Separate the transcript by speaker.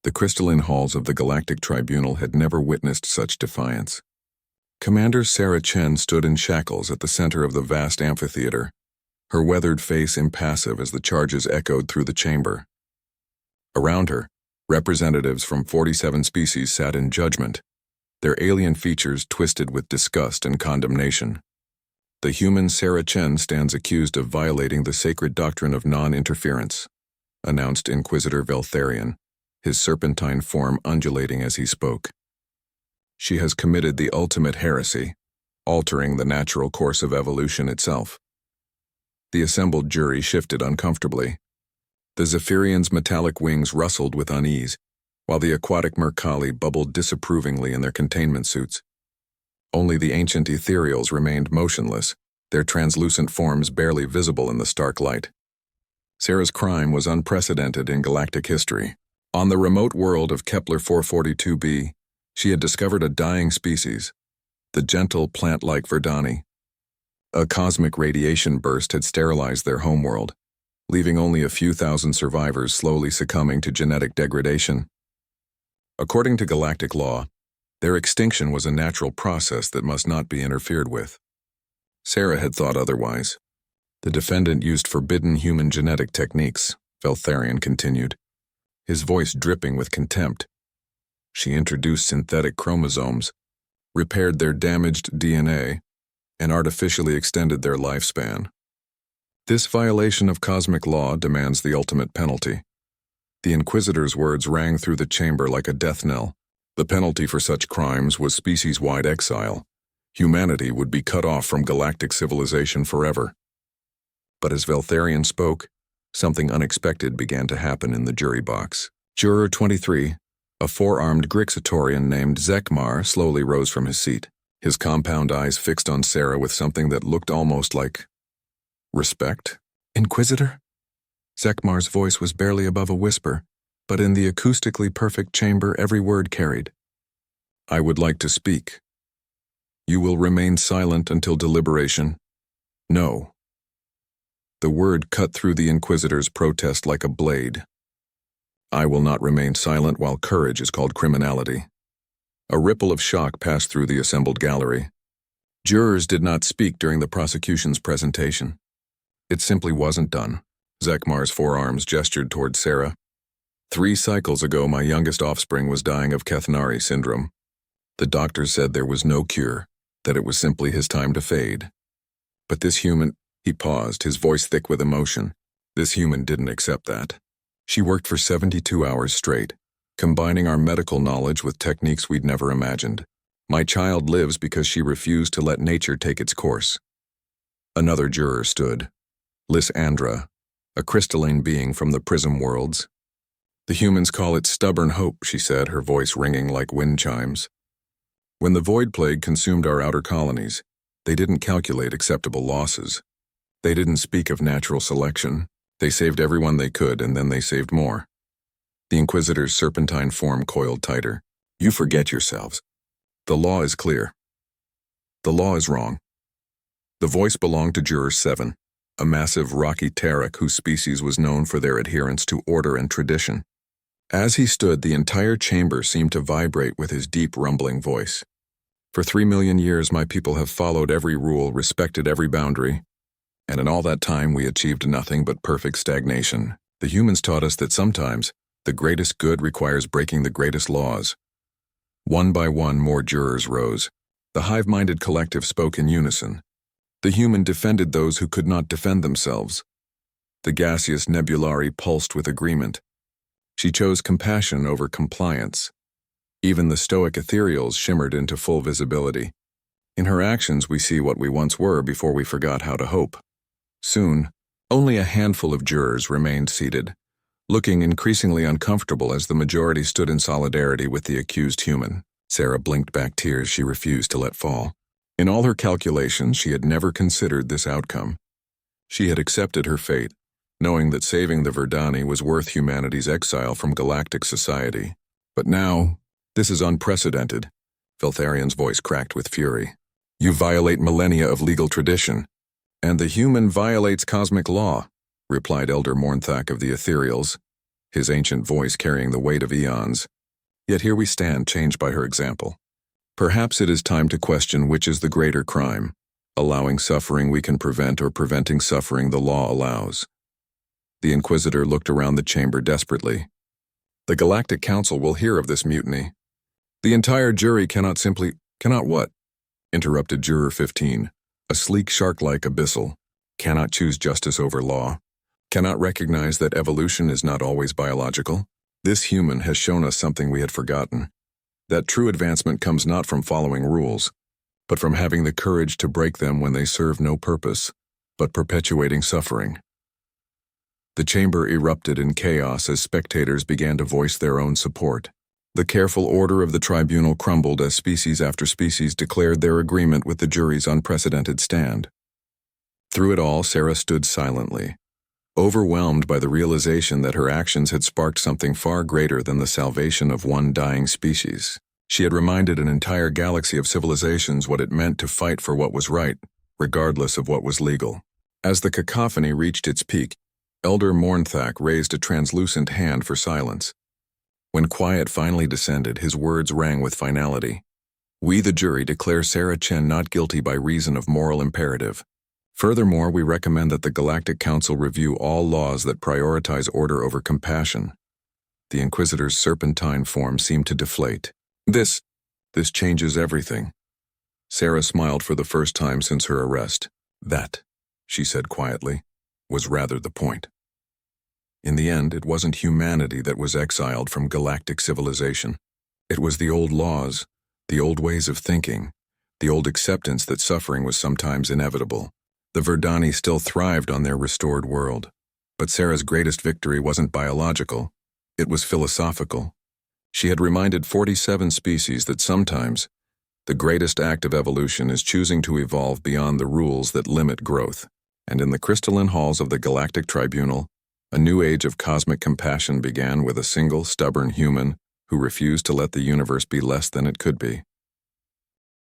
Speaker 1: The crystalline halls of the Galactic Tribunal had never witnessed such defiance. Commander Sarah Chen stood in shackles at the center of the vast amphitheater, her weathered face impassive as the charges echoed through the chamber. Around her, representatives from 47 species sat in judgment, their alien features twisted with disgust and condemnation. The human Sarah Chen stands accused of violating the sacred doctrine of non-interference, announced Inquisitor Veltharion, his serpentine form undulating as he spoke. She has committed the ultimate heresy, altering the natural course of evolution itself. The assembled jury shifted uncomfortably. The Zephyrian's metallic wings rustled with unease, while the aquatic Mercalli bubbled disapprovingly in their containment suits. Only the ancient ethereals remained motionless, their translucent forms barely visible in the stark light. Sarah's crime was unprecedented in galactic history. On the remote world of Kepler 442b, she had discovered a dying species, the gentle plant-like Verdani. A cosmic radiation burst had sterilized their homeworld, leaving only a few thousand survivors slowly succumbing to genetic degradation. According to galactic law, their extinction was a natural process that must not be interfered with. Sarah had thought otherwise. The defendant used forbidden human genetic techniques, Veltharion continued, his voice dripping with contempt. She introduced synthetic chromosomes, repaired their damaged DNA, and artificially extended their lifespan. This violation of cosmic law demands the ultimate penalty. The Inquisitor's words rang through the chamber like a death knell. The penalty for such crimes was species-wide exile. Humanity would be cut off from galactic civilization forever. But as Veltharion spoke, something unexpected began to happen in the jury box. Juror 23, a four-armed Grixatorian named Zekmar, slowly rose from his seat, his compound eyes fixed on Sarah with something that looked almost like respect. Inquisitor? Zekmar's voice was barely above a whisper, but in the acoustically perfect chamber every word carried. I would like to speak. You will remain silent until deliberation. No. The word cut through the Inquisitor's protest like a blade. I will not remain silent while courage is called criminality. A ripple of shock passed through the assembled gallery. Jurors did not speak during the prosecution's presentation. It simply wasn't done. Zekmar's forearms gestured toward Sarah. 3 cycles ago, my youngest offspring was dying of Kethnari syndrome. The doctors said there was no cure, that it was simply his time to fade. But this human, he paused, his voice thick with emotion. This human didn't accept that. She worked for 72 hours straight, combining our medical knowledge with techniques we'd never imagined. My child lives because she refused to let nature take its course. Another juror stood. Lysandra, a crystalline being from the prism worlds. The humans call it stubborn hope, she said, her voice ringing like wind chimes. When the void plague consumed our outer colonies, they didn't calculate acceptable losses. They didn't speak of natural selection. They saved everyone they could, and then they saved more. The Inquisitor's serpentine form coiled tighter. You forget yourselves. The law is clear. The law is wrong. The voice belonged to Juror 7, a massive rocky Terek whose species was known for their adherence to order and tradition. As he stood, the entire chamber seemed to vibrate with his deep, rumbling voice. For 3 million years, my people have followed every rule, respected every boundary, and in all that time we achieved nothing but perfect stagnation. The humans taught us that sometimes the greatest good requires breaking the greatest laws. One by one, more jurors rose. The hive-minded collective spoke in unison. The human defended those who could not defend themselves. The gaseous nebulari pulsed with agreement. She chose compassion over compliance. Even the stoic ethereals shimmered into full visibility. In her actions we see what we once were before we forgot how to hope. Soon, only a handful of jurors remained seated, looking increasingly uncomfortable as the majority stood in solidarity with the accused human. Sarah blinked back tears she refused to let fall. In all her calculations, she had never considered this outcome. She had accepted her fate, knowing that saving the Verdani was worth humanity's exile from galactic society. But now, this is unprecedented. Veltharion's voice cracked with fury. You violate millennia of legal tradition. And the human violates cosmic law, replied Elder Mornthak of the Ethereals, his ancient voice carrying the weight of eons. Yet here we stand, changed by her example. Perhaps it is time to question which is the greater crime, allowing suffering we can prevent or preventing suffering the law allows. The Inquisitor looked around the chamber desperately. The Galactic Council will hear of this mutiny. The entire jury cannot what? Interrupted Juror 15, a sleek shark-like abyssal, cannot choose justice over law, cannot recognize that evolution is not always biological. This human has shown us something we had forgotten, that true advancement comes not from following rules, but from having the courage to break them when they serve no purpose, but perpetuating suffering. The chamber erupted in chaos as spectators began to voice their own support. The careful order of the tribunal crumbled as species after species declared their agreement with the jury's unprecedented stand. Through it all, Sarah stood silently, overwhelmed by the realization that her actions had sparked something far greater than the salvation of one dying species. She had reminded an entire galaxy of civilizations what it meant to fight for what was right, regardless of what was legal. As the cacophony reached its peak, Elder Mornthak raised a translucent hand for silence. When quiet finally descended, his words rang with finality. We, the jury, declare Sarah Chen not guilty by reason of moral imperative. Furthermore, we recommend that the Galactic Council review all laws that prioritize order over compassion. The Inquisitor's serpentine form seemed to deflate. This changes everything. Sarah smiled for the first time since her arrest. That, she said quietly, was rather the point. In the end, it wasn't humanity that was exiled from galactic civilization. It was the old laws, the old ways of thinking, the old acceptance that suffering was sometimes inevitable. The Verdani still thrived on their restored world. But Sarah's greatest victory wasn't biological, it was philosophical. She had reminded 47 species that sometimes the greatest act of evolution is choosing to evolve beyond the rules that limit growth. And in the crystalline halls of the Galactic Tribunal, a new age of cosmic compassion began with a single stubborn human who refused to let the universe be less than it could be.